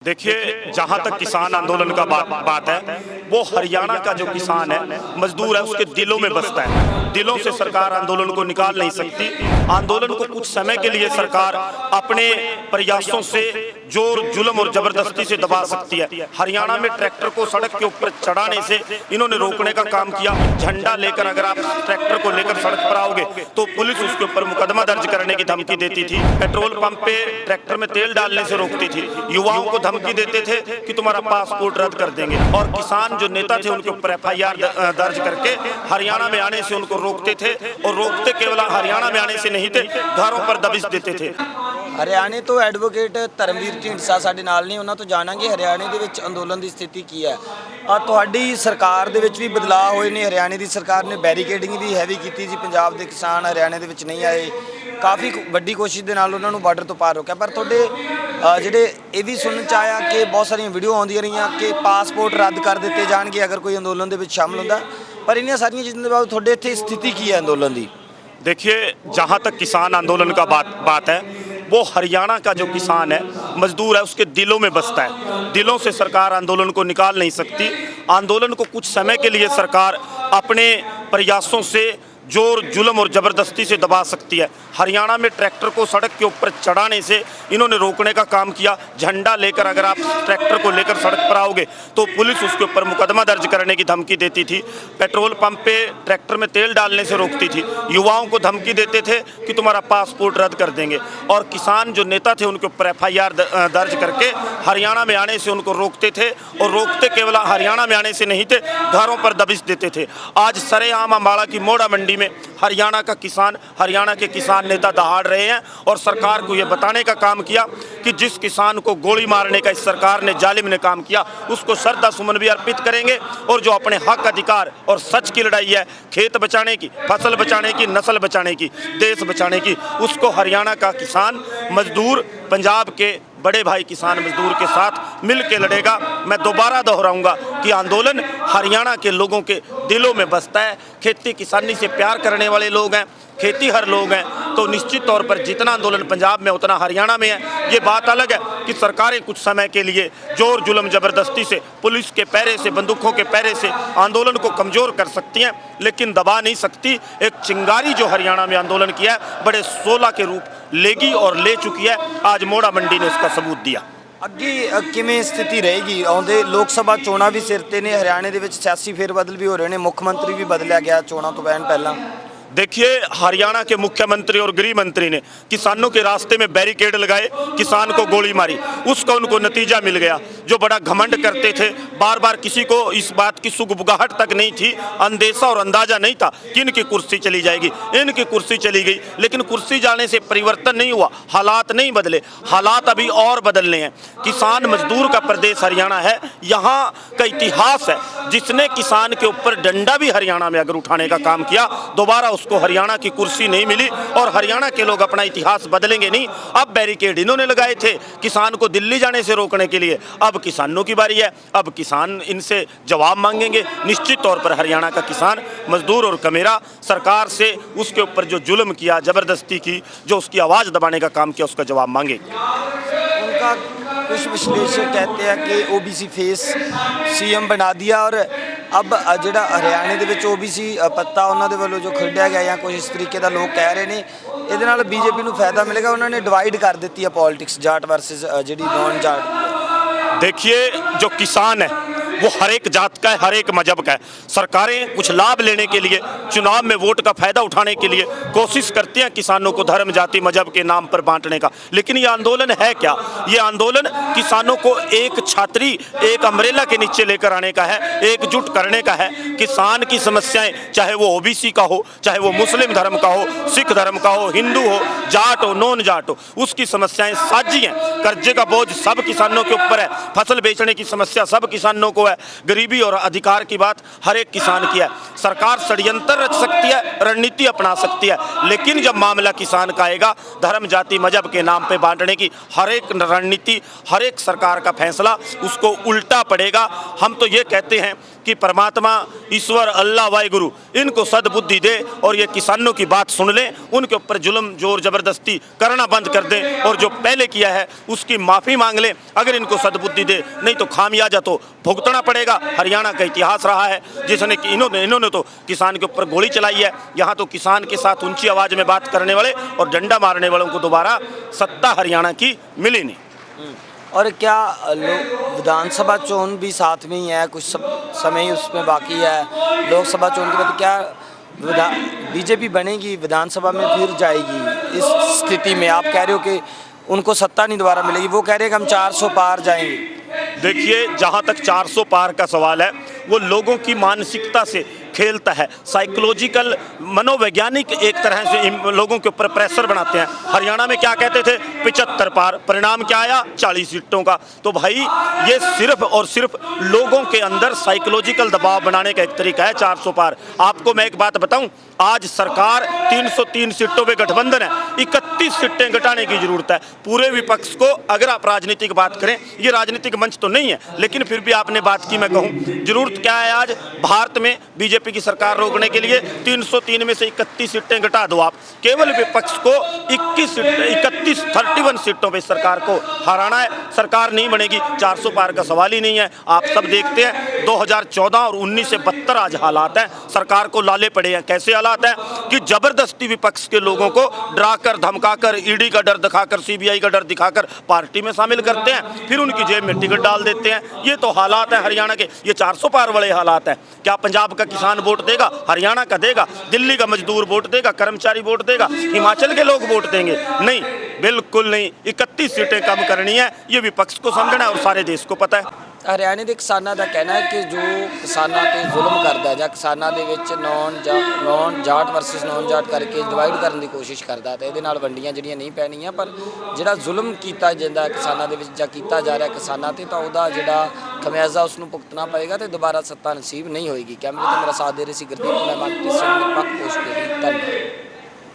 देखिए, जहां तक किसान आंदोलन का बात है, वो हरियाणा का जो किसान है, मजदूर है, उसके दिलों में बसता है। दिलों से सरकार आंदोलन को निकाल नहीं सकती। आंदोलन को कुछ समय के लिए सरकार अपने प्रयासों से जोर जुल्म और जबरदस्ती से दबा सकती है। हरियाणा में ट्रैक्टर को सड़क के ऊपर चढ़ाने से इन्होंने रोकने का काम किया। झंडा लेकर अगर आप ट्रैक्टर को लेकर सड़क पर आओगे तो पुलिस उसके ऊपर मुकदमा दर्ज करने की धमकी देती थी। पेट्रोल पंप पे ट्रैक्टर में तेल डालने से रोकती थी। युवाओं को धमकी देते थे कि तुम्हारा पासपोर्ट रद्द कर देंगे। और किसान जो नेता थे उनके ऊपर FIR दर्ज करके हरियाणा में आने से उनको रोकते थे। और रोकते केवल हरियाणा में आने से नहीं थे, घरों पर दबिश देते थे। हरियाणे तो एडवोकेट धर्मवीर ढींडसा ਸਾਡੇ ਨਾਲ ਨੇ, ਉਹਨਾਂ ਤੋਂ ਜਾਣਾਂਗੇ ਹਰਿਆਣੇ ਦੇ ਵਿੱਚ ਅੰਦੋਲਨ ਦੀ ਸਥਿਤੀ ਕੀ ਹੈ। ਤੁਹਾਡੀ ਸਰਕਾਰ ਦੇ ਵਿੱਚ ਵੀ ਬਦਲਾਅ ਹੋਏ ਨੇ। ਹਰਿਆਣੇ ਦੀ ਸਰਕਾਰ ਨੇ ਬੈਰੀਕੇਡਿੰਗ ਵੀ ਹੈਵੀ ਕੀਤੀ ਜੀ। ਪੰਜਾਬ ਦੇ ਕਿਸਾਨ ਹਰਿਆਣੇ ਦੇ ਵਿੱਚ ਨਹੀਂ ਆਏ। ਕਾਫੀ ਵੱਡੀ ਕੋਸ਼ਿਸ਼ ਦੇ ਨਾਲ ਉਹਨਾਂ ਨੂੰ ਬਾਰਡਰ ਤੋਂ ਪਾਰ ਰੋਕਿਆ। ਪਰ ਤੁਹਾਡੇ ਜਿਹੜੇ ਇਹ ਵੀ ਸੁਣਨ ਚ ਆਇਆ ਕਿ ਬਹੁਤ ਸਾਰੀਆਂ ਵੀਡੀਓ ਆਉਂਦੀਆਂ ਰਹੀਆਂ ਕਿ ਪਾਸਪੋਰਟ ਰੱਦ ਕਰ ਦਿੱਤੇ ਜਾਣਗੇ ਅਗਰ ਕੋਈ ਅੰਦੋਲਨ ਦੇ ਵਿੱਚ ਸ਼ਾਮਲ ਹੁੰਦਾ। ਪਰ ਇਹਨਾਂ ਸਾਰੀਆਂ ਚੀਜ਼ਾਂ ਦੇ ਬਾਅਦ ਤੁਹਾਡੇ ਇੱਥੇ ਸਥਿਤੀ ਕੀ ਹੈ ਅੰਦੋਲਨ ਦੀ? देखिए, जहाँ तक किसान आंदोलन का बात है, वो हरियाणा का जो किसान है, मजदूर है, उसके दिलों में बसता है। दिलों से सरकार आंदोलन को निकाल नहीं सकती। आंदोलन को कुछ समय के लिए सरकार अपने प्रयासों से जोर जुल्म और ज़बरदस्ती से दबा सकती है। हरियाणा में ट्रैक्टर को सड़क के ऊपर चढ़ाने से इन्होंने रोकने का काम किया। झंडा लेकर अगर आप ट्रैक्टर को लेकर सड़क पर आओगे तो पुलिस उसके ऊपर मुकदमा दर्ज करने की धमकी देती थी। पेट्रोल पंप पे ट्रैक्टर में तेल डालने से रोकती थी। युवाओं को धमकी देते थे कि तुम्हारा पासपोर्ट रद्द कर देंगे। और किसान जो नेता थे उनके ऊपर FIR दर्ज करके हरियाणा में आने से उनको रोकते थे। और रोकते केवल हरियाणा में आने से नहीं थे, घरों पर दबिश देते थे। आज सरेआम अम्बाड़ा की मोड़ा मंडी में हरियाणा का किसान, हरियाणा के किसान नेता दहाड़ रहे हैं। और सरकार को यह बताने का काम किया कि जिस किसान को गोली मारने का इस सरकार ने, जालिम ने काम किया, उसको श्रद्धा सुमन भी अर्पित करेंगे। और जो अपने हक अधिकार और सच की लड़ाई है, खेत बचाने की, फसल बचाने की, नस्ल बचाने की, देश बचाने की, उसको हरियाणा का किसान मजदूर पंजाब के बड़े भाई किसान मजदूर के साथ मिल के लड़ेगा। मैं दोबारा दोहराऊंगा कि आंदोलन हरियाणा के लोगों के दिलों में बसता है। खेती किसानी से प्यार करने वाले लोग हैं, खेती हर लोग हैं, तो निश्चित तौर पर जितना आंदोलन पंजाब में उतना हरियाणा में है। ये बात अलग है कि सरकारें कुछ समय के लिए जोर जुल्म ज़बरदस्ती से, पुलिस के पैरे से, बंदूकों के पैरे से आंदोलन को कमज़ोर कर सकती हैं, लेकिन दबा नहीं सकती। एक चिंगारी जो हरियाणा में आंदोलन किया है, बड़े 16 के रूप लेगी और ले चुकी है। आज मोड़ा मंडी ने उसका सबूत दिया। ਅੱਗੇ ਕਿਵੇਂ ਸਥਿਤੀ ਰਹੇਗੀ? ਆਉਂਦੇ ਲੋਕ ਸਭਾ ਚੋਣਾਂ ਵੀ ਸਿਰ ਤੇ ਨੇ। ਹਰਿਆਣੇ ਦੇ ਵਿੱਚ ਸਿਆਸੀ ਫੇਰਬਦਲ ਵੀ ਹੋ ਰਹੇ ਨੇ। ਮੁੱਖ ਮੰਤਰੀ ਵੀ ਬਦਲਿਆ ਗਿਆ ਚੋਣਾਂ ਤੋਂ ਪਹਿਲਾਂ। देखिए, हरियाणा के मुख्यमंत्री और गृह मंत्री ने किसानों के रास्ते में बैरिकेड लगाए, किसान को गोली मारी। उसका उनको नतीजा मिल गया। जो बड़ा घमंड करते थे, बार बार किसी को इस बात की सुगबुगाहट तक नहीं थी, अंदेशा और अंदाजा नहीं था कि इनकी कुर्सी चली जाएगी। इनकी कुर्सी चली गई, लेकिन कुर्सी जाने से परिवर्तन नहीं हुआ, हालात नहीं बदले। हालात अभी और बदलने हैं। किसान मजदूर का प्रदेश हरियाणा है। यहाँ का इतिहास है, जिसने किसान के ऊपर डंडा भी हरियाणा में अगर उठाने का काम किया, दोबारा उसको हरियाणा की कुर्सी नहीं मिली। और हरियाणा के लोग अपना इतिहास बदलेंगे नहीं। अब बैरिकेड इन्होंने लगाए थे किसान को दिल्ली जाने से रोकने के लिए, अब किसानों की बारी है। अब किसान इनसे जवाब मांगेंगे। निश्चित तौर पर हरियाणा का किसान मजदूर और कमेरा सरकार से उसके ऊपर जो जुल्म किया, ज़बरदस्ती की, जो उसकी आवाज़ दबाने का काम किया, उसका जवाब मांगेंगे। उनका कुछ विश्लेषक कहते हैं कि OBC फेस CM बना दिया। और अब ਜਿਹੜਾ ਹਰਿਆਣੇ ਦੇ ਵਿੱਚ OBC ਪੱਤਾ ਉਹਨਾਂ ਦੇ ਵੱਲੋਂ ਜੋ ਖੇਡਿਆ ਗਿਆ ਜਾਂ ਕੁਝ ਇਸ ਤਰੀਕੇ ਦਾ ਲੋਕ ਕਹਿ ਰਹੇ ਨੇ, ਇਹਦੇ ਨਾਲ BJP ਨੂੰ ਫਾਇਦਾ ਮਿਲੇਗਾ। ਉਹਨਾਂ ਨੇ ਡਿਵਾਈਡ ਕਰ ਦਿੱਤੀ ਹੈ ਪੋਲਿਟਿਕਸ, ਜਾਟ ਵਰਸਸ ਜਿਹੜੀ ਨॉन जाट। देखिए, जो किसान है वो हर एक जात का है, हर एक मजहब का है। सरकारें कुछ लाभ लेने के लिए, चुनाव में वोट का फायदा उठाने के लिए कोशिश करती हैं किसानों को धर्म, जाति, मजहब के नाम पर बांटने का। लेकिन ये आंदोलन है क्या? ये आंदोलन किसानों को एक छात्री, एक अम्ब्रेला के नीचे लेकर आने का है, एकजुट करने का है। किसान की समस्याएं, चाहे वो OBC का हो, चाहे वो मुस्लिम धर्म का हो, सिख धर्म का हो, हिंदू हो, जाट हो, नॉन जाट हो, उसकी समस्याएं साझी हैं। कर्जे का बोझ सब किसानों के ऊपर है। फसल बेचने की समस्या सब किसानों को है। गरीबी और अधिकार की बात हर एक किसान की है। सरकार षड्यंत्र रच सकती है, रणनीति अपना सकती है, लेकिन जब मामला किसान का आएगा, धर्म, जाति, मजहब के नाम पे बांटने की हर एक रणनीति, हर एक सरकार का फैसला उसको उल्टा पड़ेगा। हम तो ये कहते हैं कि परमात्मा ईश्वर अल्लाह वाहिगुरु इनको सद्बुद्धि दे और ये किसानों की बात सुन लें, उनके ऊपर जुल्म जोर ज़बरदस्ती करना बंद कर दें और जो पहले किया है उसकी माफ़ी मांग लें अगर इनको सद्बुद्धि दे, नहीं तो खामियाजा तो भुगतना पड़ेगा। हरियाणा का इतिहास रहा है जिसने कि इन्होंने तो किसान के ऊपर गोली चलाई है। यहाँ तो किसान के साथ ऊंची आवाज़ में बात करने वाले और डंडा मारने वालों को दोबारा सत्ता हरियाणा की मिली नहीं। और क्या विधानसभा चुनाव भी साथ में ही है, कुछ समय ही उसमें बाकी है। लोकसभा चुनाव के बाद क्या बीजेपी बनेगी, विधानसभा में फिर जाएगी? इस स्थिति में आप कह रहे हो कि उनको सत्ता नहीं दोबारा मिलेगी, वो कह रहे हैं कि हम 400 पार जाएंगे। देखिए, जहाँ तक 400 पार का सवाल है वो लोगों की मानसिकता से खेलता है। साइकोलॉजिकल मनोवैज्ञानिक एक तरह से इन लोगों के ऊपर प्रेशर बनाते हैं। हरियाणा में क्या कहते थे 75 पार, परिणाम क्या आया 40 सीटों का। तो भाई ये सिर्फ और सिर्फ लोगों के अंदर साइकोलॉजिकल दबाव बनाने का एक तरीका है 400 पार। आपको मैं एक बात बताऊं, आज सरकार 303 सीटों पे गठबंधन है, 31 सीटें घटाने की जरूरत है। पूरे विपक्ष को अगर आप राजनीतिक बात करें, ये राजनीतिक मंच तो नहीं है लेकिन फिर भी आपने बात की, मैं कहूँ जरूरत क्या है आज भारत में बीजेपी की सरकार रोकने के लिए 303 में से 31 सीटें घटा दो। आप केवल विपक्ष को 31 सीटों पे सरकार को हराना है। सरकार नहीं बनेगी, 400 पार का सवाल ही नहीं है। आप सब देखते हैं 2014 और 19 से बदतर आज हालात हैं, सरकार को लाले पड़े हैं। कैसे हालात हैं कि जबरदस्ती विपक्ष के लोगों को डराकर धमकाकर, ईडी का डर दिखाकर, सीबीआई का डर दिखाकर पार्टी में शामिल करते हैं, फिर उनकी जेब में टिकट डाल देते हैं। ये तो हालात है हरियाणा के, ये 400 पार वाले हालात हैं। क्या पंजाब का किसान वोट देगा? हरियाणा का देगा? दिल्ली का मजदूर वोट देगा? कर्मचारी वोट देगा? हिमाचल के लोग वोट देंगे? नहीं, बिल्कुल नहीं। 31 सीटें कम करनी है, ये विपक्ष को समझना है और सारे देश को पता है। हरियाणा ਦੇ ਕਿਸਾਨਾਂ ਦਾ ਕਹਿਣਾ ਹੈ ਕਿ ਜੋ ਕਿਸਾਨਾਂ ਤੇ ਜ਼ੁਲਮ ਕਰਦਾ ਜਾਂ ਕਿਸਾਨਾਂ ਦੇ ਵਿੱਚ non Jat versus non Jat ਕਰਕੇ ਡਿਵਾਈਡ ਕਰਨ ਦੀ ਕੋਸ਼ਿਸ਼ ਕਰਦਾ ਤੇ ਇਹਦੇ ਨਾਲ ਵੰਡੀਆਂ ਜਿਹੜੀਆਂ ਨਹੀਂ ਪੈਣੀਆਂ, ਪਰ ਜਿਹੜਾ ਜ਼ੁਲਮ ਕੀਤਾ ਜਾਂਦਾ ਕਿਸਾਨਾਂ ਦੇ ਵਿੱਚ ਜਾਂ ਕੀਤਾ ਜਾ ਰਿਹਾ ਕਿਸਾਨਾਂ ਤੇ, ਤਾਂ ਉਹਦਾ ਜਿਹੜਾ ਖਮਿਆਜ਼ਾ ਉਸ ਨੂੰ ਭੁਗਤਣਾ ਪਏਗਾ ਤੇ ਦੁਬਾਰਾ ਸੱਤਾ ਨਸੀਬ ਨਹੀਂ ਹੋਏਗੀ। ਕੈਮਰੇ ਤੇ ਮੇਰਾ ਸਾਥ ਦੇ ਰਹੇ ਸੀ ਗੁਰਦੀਪ, ਮੈਂ ਮਨਪ੍ਰੀਤ ਸਿੰਘ, ਨਿਰਪੱਖ ਪੋਸਟ ਦੇ ਲਈ ਧੰਨਵਾਦ।